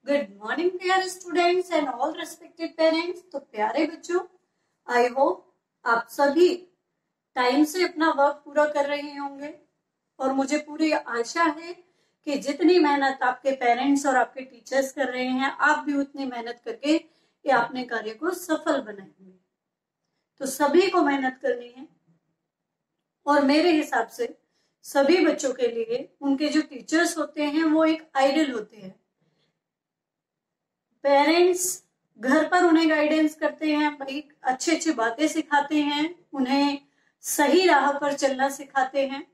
Good morning dear students and all respected parents. तो प्यारे बच्चों, आई होप आप सभी टाइम से अपना वर्क पूरा कर रहे होंगे और मुझे पूरी आशा है कि जितनी मेहनत आपके पेरेंट्स और आपके टीचर्स कर रहे हैं, आप भी उतनी मेहनत करके ये अपने कार्य को सफल बनाएंगे। तो सभी को मेहनत करनी है और मेरे हिसाब से सभी बच्चों के लिए उनके जो टीचर्स होते हैं वो एक आइडल होते हैं। पेरेंट्स घर पर उन्हें गाइडेंस करते हैं, भाई अच्छी अच्छी बातें सिखाते हैं, उन्हें सही राह पर चलना सिखाते हैं।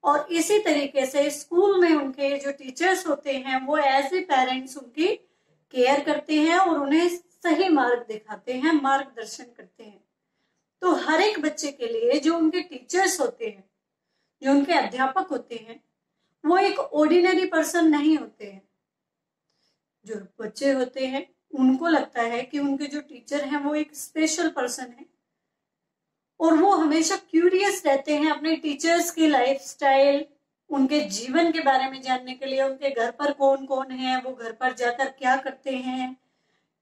और इसी तरीके से स्कूल में उनके जो टीचर्स होते हैं वो एज ए पेरेंट्स उनकी केयर करते हैं और उन्हें सही मार्ग दिखाते हैं, मार्गदर्शन करते हैं। तो हर एक बच्चे के लिए जो उनके टीचर्स होते हैं, जो उनके अध्यापक होते हैं, वो एक ऑर्डिनरी पर्सन नहीं होते हैं। जो बच्चे होते हैं उनको लगता है कि उनके जो टीचर हैं वो एक स्पेशल पर्सन है और वो हमेशा क्यूरियस रहते हैं अपने टीचर्स की लाइफस्टाइल, उनके जीवन के बारे में जानने के लिए। उनके घर पर कौन कौन है, वो घर पर जाकर क्या करते हैं,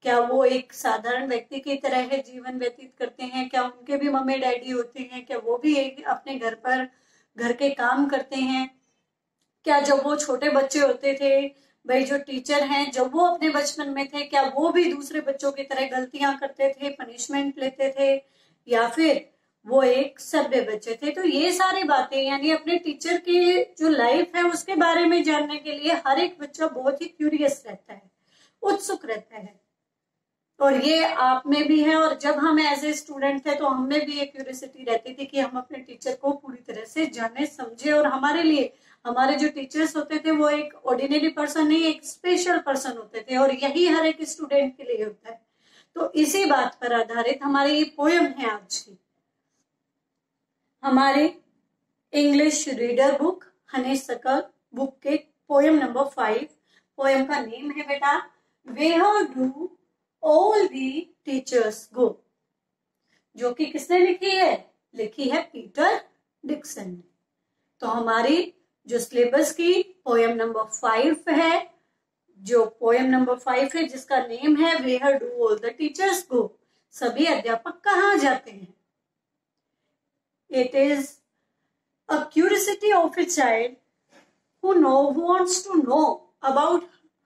क्या वो एक साधारण व्यक्ति की तरह है जीवन व्यतीत करते हैं, क्या उनके भी मम्मी डैडी होते हैं, क्या वो भी एक अपने घर पर घर के काम करते हैं, क्या जब वो छोटे बच्चे होते थे, भाई जो टीचर हैं जब वो अपने बचपन में थे, क्या वो भी दूसरे बच्चों की तरह गलतियां करते थे, पनिशमेंट लेते थे, या फिर वो एक सभ्य बच्चे थे। तो ये सारी बातें यानी अपने टीचर की जो लाइफ है उसके बारे में जानने के लिए हर एक बच्चा बहुत ही क्यूरियस रहता है, उत्सुक रहता है। और ये आप में भी है, और जब हम एज ए स्टूडेंट थे तो हमें भी ये क्यूरियोसिटी रहती थी कि हम अपने टीचर को पूरी तरह से जाने समझे, और हमारे लिए हमारे जो टीचर्स होते थे वो एक ऑर्डिनरी पर्सन नहीं, एक स्पेशल पर्सन होते थे, और यही हर एक स्टूडेंट के लिए होता है। तो इसी बात पर आधारित हमारी ये पोयम है आज की, हमारे English reader book honeysuckle book के पोयम नंबर 5। पोयम का नेम है बेटा where do all the teachers go, जो कि किसने लिखी है? लिखी है पीटर डिक्सन ने। तो हमारी जो सिलेबस की पोयम नंबर 5 है, जो पोयम नंबर 5 है जिसका नेम है where do all the teachers go, सभी अध्यापक कहाँ जाते हैं। It is a curiosity of a child who wants to know about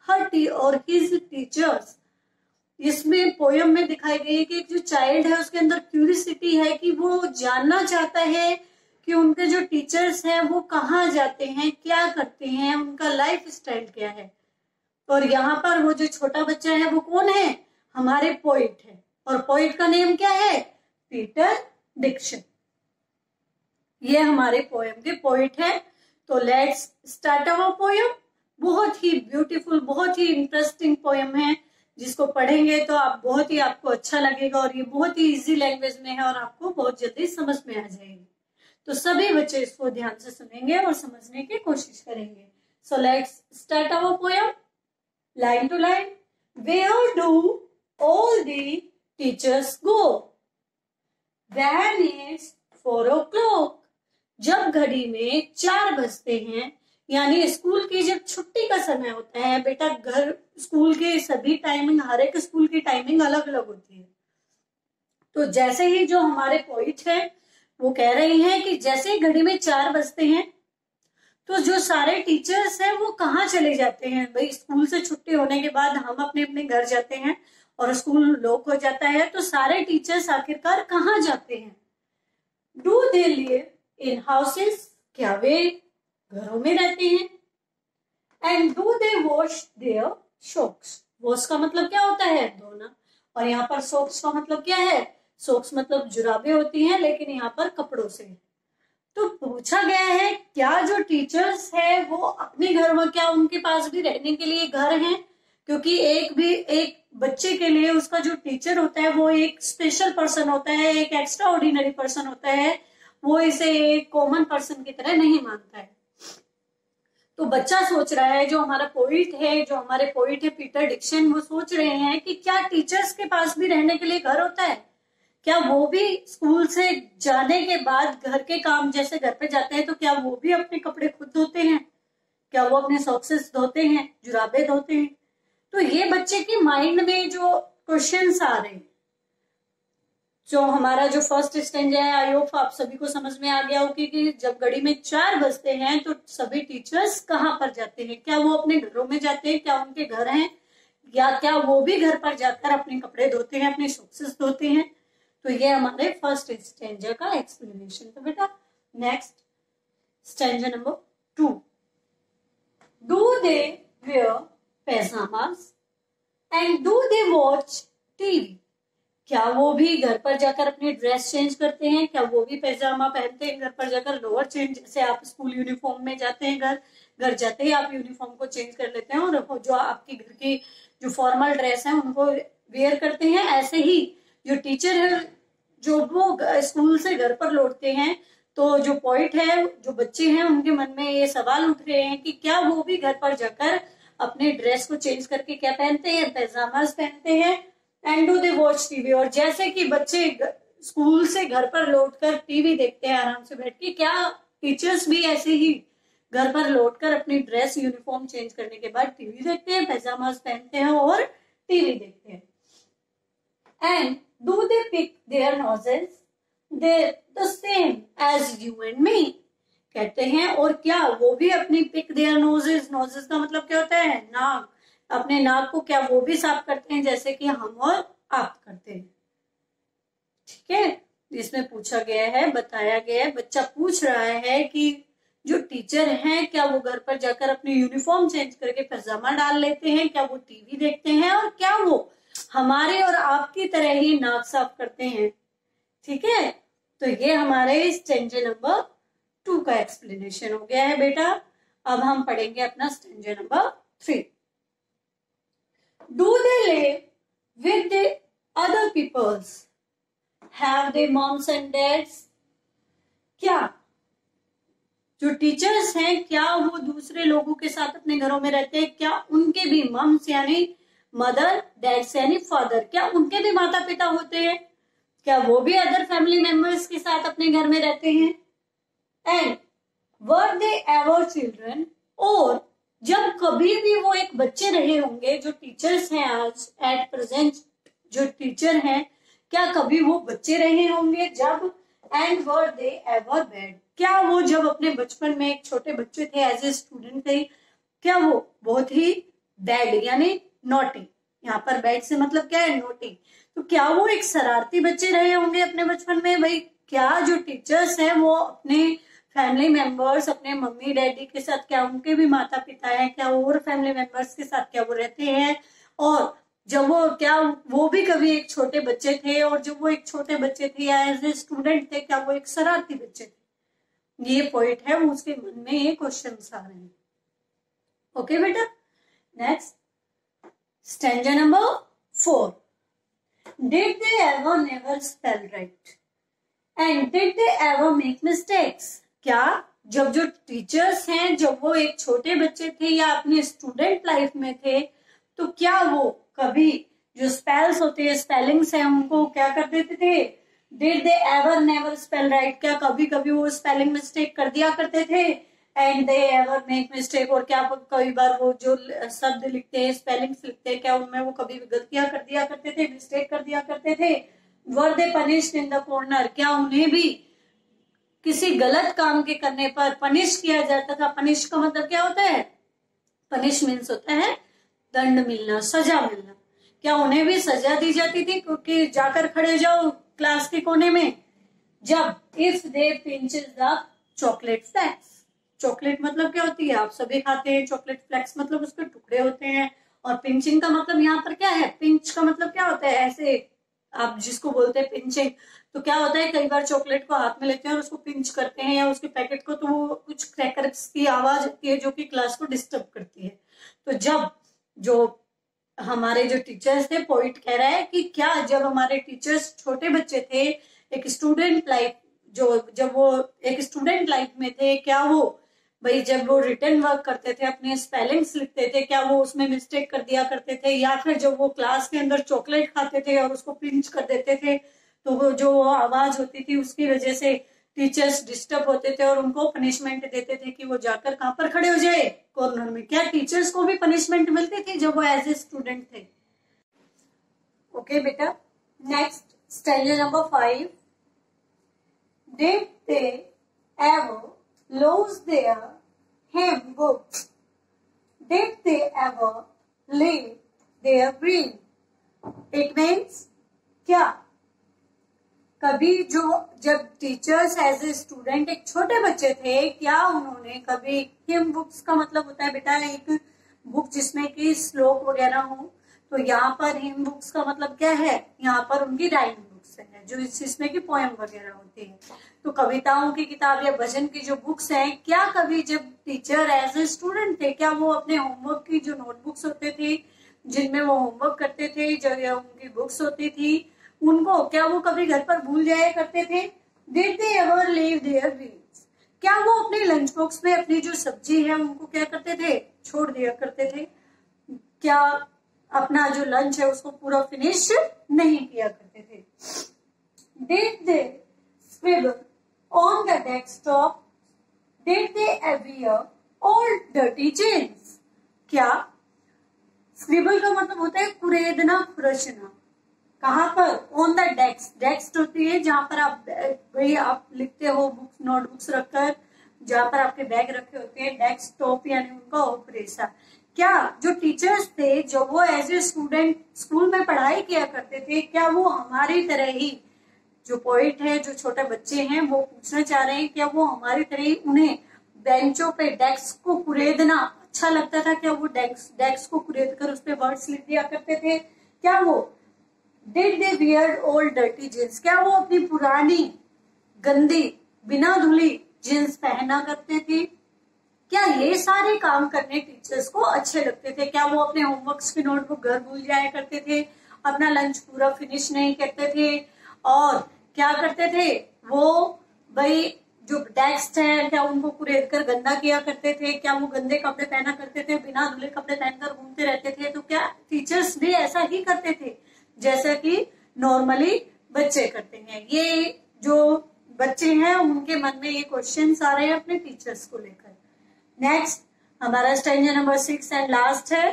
her or his teachers। इसमें पोयम में दिखाई गई है कि एक जो चाइल्ड है उसके अंदर क्यूरियोसिटी है कि वो जानना चाहता है कि उनके जो टीचर्स हैं वो कहाँ जाते हैं, क्या करते हैं, उनका लाइफ स्टाइल क्या है। और यहाँ पर वो जो छोटा बच्चा है वो कौन है? हमारे पोइट है, और पोइट का नेम क्या है? Peter Dixon. ये हमारे पोयम के पोइट है। तो लेट्स स्टार्ट अवर पोयम। बहुत ही ब्यूटीफुल, बहुत ही इंटरेस्टिंग पोयम है, जिसको पढ़ेंगे तो आप बहुत ही आपको अच्छा लगेगा, और ये बहुत ही इजी लैंग्वेज में है और आपको बहुत जल्दी समझ में आ जाएगी। तो सभी बच्चे इसको ध्यान से सुनेंगे और समझने की कोशिश करेंगे। So let's start our poem line to line. Where do all the teachers go? When is 4 o'clock? जब घड़ी में 4 बजते हैं, यानी स्कूल की जब छुट्टी का समय होता है। बेटा घर स्कूल के सभी टाइमिंग, हर एक स्कूल की टाइमिंग अलग अलग होती है। तो जैसे ही जो हमारे पोइट है वो कह रही हैं कि जैसे ही घड़ी में 4 बजते हैं तो जो सारे टीचर्स हैं वो कहाँ चले जाते हैं। भाई स्कूल से छुट्टी होने के बाद हम अपने अपने घर जाते हैं और स्कूल लॉक हो जाता है, तो सारे टीचर्स आखिरकार कहाँ जाते हैं? Do they live in houses? क्या वे घरों में रहते हैं? And do they wash their socks? Wash का मतलब क्या होता है? धोना। और यहाँ पर सॉक्स का मतलब क्या है? सॉक्स मतलब जुराबे होती हैं, लेकिन यहाँ पर कपड़ों से। तो पूछा गया है क्या जो टीचर्स है वो अपने घर में, क्या उनके पास भी रहने के लिए घर है? क्योंकि एक बच्चे के लिए उसका जो टीचर होता है वो एक स्पेशल पर्सन होता है, एक एक्स्ट्रा ऑर्डिनरी पर्सन होता है, वो इसे एक कॉमन पर्सन की तरह नहीं मानता है। तो बच्चा सोच रहा है, जो हमारे पोइट है पीटर डिक्सन, वो सोच रहे हैं कि क्या टीचर्स के पास भी रहने के लिए घर होता है? क्या वो भी स्कूल से जाने के बाद घर के काम, जैसे घर पे जाते हैं तो क्या वो भी अपने कपड़े खुद धोते हैं? क्या वो अपने सॉक्सेस धोते हैं, जुराबे धोते हैं? तो ये बच्चे के माइंड में जो क्वेश्चंस आ रहे हैं, जो हमारा जो फर्स्ट स्टेंजा है, आई होप आप सभी को समझ में आ गया हो कि जब घड़ी में 4 बजते हैं तो सभी टीचर्स कहाँ पर जाते हैं, क्या वो अपने घरों में जाते हैं, क्या उनके घर हैं, या क्या वो भी घर पर जाकर अपने कपड़े धोते हैं, अपने शूज धोते हैं। तो ये हमारे फर्स्ट स्टेंजा का एक्सप्लेनेशन। तो बेटा next stanza number 2, do they wear pyjamas and do they watch TV. क्या वो भी घर पर जाकर अपनी ड्रेस चेंज करते हैं, क्या वो भी पैजामा पहनते हैं घर पर जाकर, लोअर चेंज, जैसे आप स्कूल यूनिफॉर्म में जाते हैं, घर जाते ही आप यूनिफॉर्म को चेंज कर लेते हैं और जो आपकी घर की जो फॉर्मल ड्रेस है उनको वेयर करते हैं, ऐसे ही जो टीचर है जो वो स्कूल से घर पर लौटते हैं, तो जो पॉइंट है, जो बच्चे हैं उनके मन में ये सवाल उठ रहे हैं कि क्या वो भी घर पर जाकर अपने ड्रेस को चेंज करके क्या पहनते हैं, पैजामास पहनते हैं, and do they watch TV. और जैसे कि बच्चे स्कूल से घर पर लौटकर टीवी देखते हैं आराम से बैठ के, क्या टीचर्स भी ऐसे ही घर पर लौटकर अपनी ड्रेस यूनिफॉर्म चेंज करने के बाद टीवी देखते हैं, पैजामास पहनते हैं और टीवी देखते हैं। And do they pick their noses they the same as you and me. कहते हैं और क्या वो भी अपनी पिक देयर नोजेस, नोजेस का मतलब क्या होता है, नाक, अपने नाक को क्या वो भी साफ करते हैं जैसे कि हम और आप करते हैं। ठीक है, इसमें पूछा गया है, बताया गया है, बच्चा पूछ रहा है कि जो टीचर हैं क्या वो घर पर जाकर अपनी यूनिफॉर्म चेंज करके पैजामा डाल लेते हैं, क्या वो टीवी देखते हैं, और क्या वो हमारे और आपकी तरह ही नाक साफ करते हैं। ठीक है, तो ये हमारे स्टेंजा नंबर 2 का एक्सप्लेनेशन हो गया है बेटा। अब हम पढ़ेंगे अपना stanza number 3। Do they live with the other peoples? Have they moms and dads? क्या जो टीचर्स हैं क्या वो दूसरे लोगों के साथ अपने घरों में रहते हैं, क्या उनके भी मम्स यानी मदर, डैड्स यानी फादर, क्या उनके भी माता पिता होते हैं, क्या वो भी अदर फैमिली मेंबर्स के साथ अपने घर में रहते हैं। And were they ever children, और जब कभी भी वो एक बच्चे रहे होंगे, जो टीचर्स हैं आज एट प्रेजेंट जो टीचर हैं, क्या कभी वो बच्चे रहे होंगे जब, and were they ever bad, क्या वो जब अपने बचपन में एक छोटे बच्चे थे एज ए स्टूडेंट थे, क्या वो बहुत ही बैड यानी नॉटी, यहाँ पर बैड से मतलब क्या है, नोटी, तो क्या वो एक शरारती बच्चे रहे होंगे अपने बचपन में। भाई क्या जो टीचर्स हैं वो अपने फैमिली मेंबर्स, अपने मम्मी डैडी के साथ, क्या उनके भी माता पिता हैं, क्या और फैमिली मेंबर्स के साथ क्या वो रहते हैं, और जब वो क्या वो भी कभी एक छोटे बच्चे थे, और जब वो एक छोटे बच्चे थे या एज ए स्टूडेंट थे क्या वो एक शरारती बच्चे थे। ये पॉइंट है, वो उसके मन में ये क्वेश्चन आ रहे हैं। ओके बेटा, next stanza number 4। Did they ever never spell right and did they ever make mistakes. क्या जब जो टीचर्स हैं जब वो एक छोटे बच्चे थे या अपने स्टूडेंट लाइफ में थे, तो क्या वो कभी जो स्पेल्स होते हैं, स्पेलिंग्स हैं, उनको क्या कर देते थे, did they ever never spell right, क्या कभी कभी वो स्पेलिंग मिस्टेक कर दिया करते थे, and they ever make mistake, और क्या कई बार वो जो शब्द लिखते हैं, स्पेलिंग्स लिखते हैं, क्या उनमें वो कभी गलतियां कर दिया करते थे, मिस्टेक कर दिया करते थे। वर दे पनिश्ड इन द कॉर्नर, क्या उन्हें भी किसी गलत काम के करने पर पनिश किया जाता था। पनिश का मतलब क्या होता है, पनिश मीन्स होता है दंड मिलना, सजा मिलना, क्या उन्हें भी सजा दी जाती थी क्योंकि जाकर खड़े जाओ क्लास के कोने में, जब if they pinches the chocolate flakes. Chocolate मतलब क्या होती है, आप सभी खाते हैं, चॉकलेट फ्लेक्स मतलब उसके टुकड़े होते हैं, और पिंचिंग का मतलब यहाँ पर क्या है, पिंच का मतलब क्या होता है, ऐसे आप जिसको बोलते हैं पिंचिंग, तो क्या होता है कई बार चॉकलेट को हाथ में लेते हैं और उसको पिंच करते हैं या उसके पैकेट को, तो वो कुछ क्रैकर्स की आवाज होती है जो कि क्लास को डिस्टर्ब करती है। तो जब जो हमारे जो टीचर्स थे, पॉइंट कह रहा है कि क्या जब हमारे टीचर्स छोटे बच्चे थे, एक स्टूडेंट लाइफ जब वो एक स्टूडेंट लाइफ में थे, क्या वो भाई जब वो रिटर्न वर्क करते थे, अपने स्पेलिंग्स लिखते थे, क्या वो उसमें मिस्टेक कर दिया करते थे, या फिर जब वो क्लास के अंदर चॉकलेट खाते थे और उसको पिंच कर देते थे, तो वो जो आवाज होती थी उसकी वजह से टीचर्स डिस्टर्ब होते थे और उनको पनिशमेंट देते थे कि वो जाकर कहां पर खड़े हो जाए, कॉर्नर में। क्या टीचर्स को भी पनिशमेंट मिलती थी जब वो एज ए स्टूडेंट थे? ओके बेटा, next stanza number 5। Did they ever lose their hymn books? Did they ever leave their green? It means क्या कभी जब टीचर्स एज ए स्टूडेंट एक छोटे बच्चे थे, क्या उन्होंने कभी, हिम बुक्स का मतलब होता है बेटा एक बुक जिसमें कि श्लोक वगैरह हो, तो यहाँ पर हिम बुक्स का मतलब क्या है, यहाँ पर उनकी राइम बुक्स है जो जिसमें कि पोएम वगैरह होती है। तो कविताओं की किताब या भजन की जो बुक्स हैं, क्या कभी जब टीचर एज ए स्टूडेंट थे, क्या वो अपने होमवर्क की जो नोटबुक्स होते थे जिनमें वो होमवर्क करते थे, जो उनकी बुक्स होती थी, उनको क्या वो कभी घर पर भूल जाया करते थे? Did they ever leave their meals? क्या वो अपने लंच बॉक्स में अपनी जो सब्जी है उनको क्या करते थे? छोड़ दिया करते थे? क्या अपना जो लंच है उसको पूरा फिनिश नहीं किया करते थे? Did they scribble on the desktop? Did they wear old dirty jeans? क्या स्क्रिबल का मतलब होता है कुरेदना, खुरचना। कहाँ पर? On the desk. डेस्क होती है जहां पर आप लिखते हो बुक्स, नोटबुक्स रखकर, जहां पर आपके बैग रखे होते हैं, डेस्कटॉप यानी उनका ऑपरेशन। क्या जो टीचर्स थे जब वो एज ए स्टूडेंट स्कूल में पढ़ाई किया करते थे, क्या वो हमारी तरह ही, जो पोइट है, जो छोटे बच्चे हैं, वो पूछना चाह रहे हैं क्या वो हमारी तरह ही उन्हें बेंचों पे डेस्क को कुरेदना अच्छा लगता था? क्या वो डेस्क को कुरेद कर उस पर वर्ड्स लिख दिया करते थे? क्या वो Did they wear old dirty jeans? क्या वो अपनी पुरानी गंदी बिना धुली जींस पहना करते थे? क्या ये सारे काम करने टीचर्स को अच्छे लगते थे? क्या वो अपने होमवर्क्स की नोटबुक घर भूल जाया करते थे, अपना लंच पूरा फिनिश नहीं करते थे, और क्या करते थे वो भाई जो डेस्क है क्या उनको कुरेद कर गंदा किया करते थे? क्या वो गंदे कपड़े पहना करते थे, बिना धुले कपड़े पहनकर घूमते रहते थे? तो क्या टीचर्स भी ऐसा ही करते थे जैसा कि नॉर्मली बच्चे करते हैं? ये जो बच्चे हैं उनके मन में ये क्वेश्चंस आ रहे हैं अपने टीचर्स को लेकर। नेक्स्ट हमारा स्टैंजा नंबर 6 एंड लास्ट है।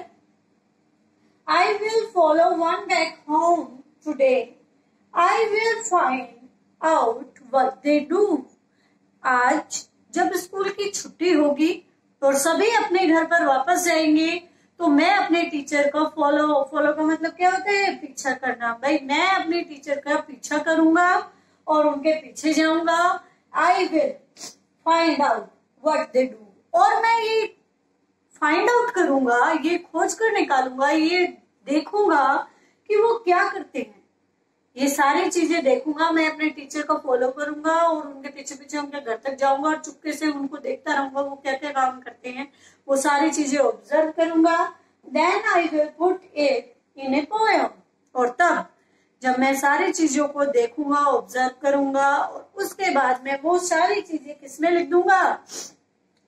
I will follow one back home today. I will find out what they do. आज जब स्कूल की छुट्टी होगी और सभी अपने घर पर वापस जाएंगे, तो मैं अपने टीचर का फॉलो का मतलब क्या होता है? पीछा करना। भाई मैं अपने टीचर का पीछा करूंगा और उनके पीछे जाऊंगा। I will find out what they do, और मैं ये फाइंड आउट करूंगा, ये खोज कर निकालूंगा, ये देखूंगा कि वो क्या करते हैं। ये सारी चीजें देखूंगा, मैं अपने टीचर को फॉलो करूंगा और उनके पीछे पीछे उनके घर तक जाऊंगा और चुपके से उनको देखता रहूंगा वो क्या क्या काम करते हैं, वो सारी चीजें ऑब्जर्व करूंगा। Then I will put it in a poem, और तब जब मैं सारी चीजों को देखूंगा, ऑब्जर्व करूंगा, और उसके बाद मैं वो सारी चीजें किसमें लिख दूंगा?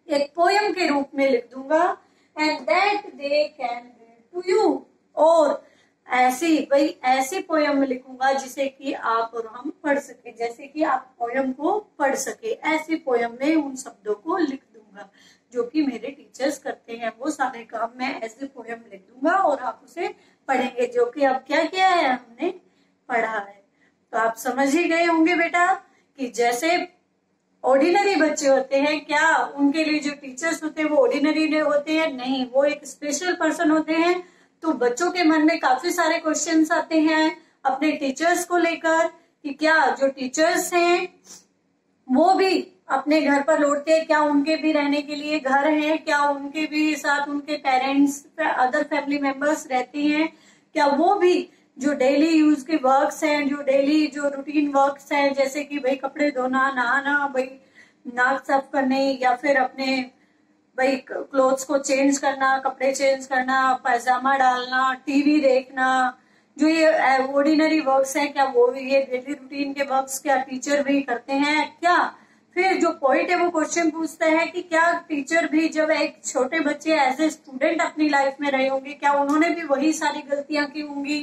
एक पोएम के रूप में लिख दूंगा। And that they can read to you, और ऐसी पोयम में लिखूंगा जिसे कि आप और हम पढ़ सके, जैसे कि आप पोयम को पढ़ सके, ऐसी पोयम में उन शब्दों को लिख दूंगा जो कि मेरे टीचर्स करते हैं। वो सारे काम मैं ऐसे पोयम लिख दूंगा और आप उसे पढ़ेंगे, जो कि अब क्या किया है, हमने पढ़ा है। तो आप समझ ही गए होंगे बेटा कि जैसे ऑर्डिनरी बच्चे होते हैं, क्या उनके लिए जो टीचर्स होते हैं वो ऑर्डिनरी होते हैं? नहीं, वो एक स्पेशल पर्सन होते हैं। तो बच्चों के मन में काफी सारे क्वेश्चंस आते हैं अपने टीचर्स को लेकर कि क्या जो टीचर्स हैं वो भी अपने घर पर लौटते हैं, क्या उनके भी रहने के लिए घर है, क्या उनके भी साथ उनके पेरेंट्स, अदर फैमिली मेंबर्स रहते हैं, क्या वो भी जो डेली यूज के वर्क्स हैं, जो डेली जो रूटीन वर्क्स हैं, जैसे कि भाई कपड़े धोना, नहाना, भाई नाक साफ करने, या फिर अपने भाई क्लोथ्स को चेंज करना, कपड़े चेंज करना, पैजामा डालना, टीवी देखना, जो ये ऑर्डिनरी वर्क्स हैं, क्या वो ये डेली रूटीन के वर्क्स क्या टीचर भी करते हैं क्या? फिर जो पॉइंट है वो क्वेश्चन पूछता है कि क्या टीचर भी जब एक छोटे बच्चे एज ए स्टूडेंट अपनी लाइफ में रहे होंगे, क्या उन्होंने भी वही सारी गलतियां की होंगी?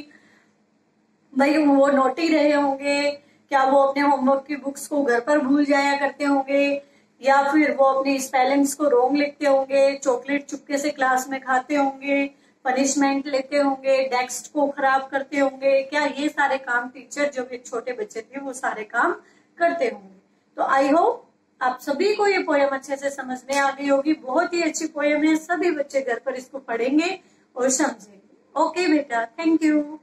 भाई वो नोटी रहे होंगे, क्या वो अपने होमवर्क की बुक्स को घर पर भूल जाया करते होंगे, या फिर वो अपने स्पेलिंग्स को रॉन्ग लिखते होंगे, चॉकलेट चुपके से क्लास में खाते होंगे, पनिशमेंट लेते होंगे, डेस्क को खराब करते होंगे? क्या ये सारे काम टीचर जब एक छोटे बच्चे थे वो सारे काम करते होंगे? तो आई होप आप सभी को ये पोयम अच्छे से समझ में आ गई होगी। बहुत ही अच्छी पोयम है, सभी बच्चे घर पर इसको पढ़ेंगे और समझेंगे। ओके बेटा, थैंक यू।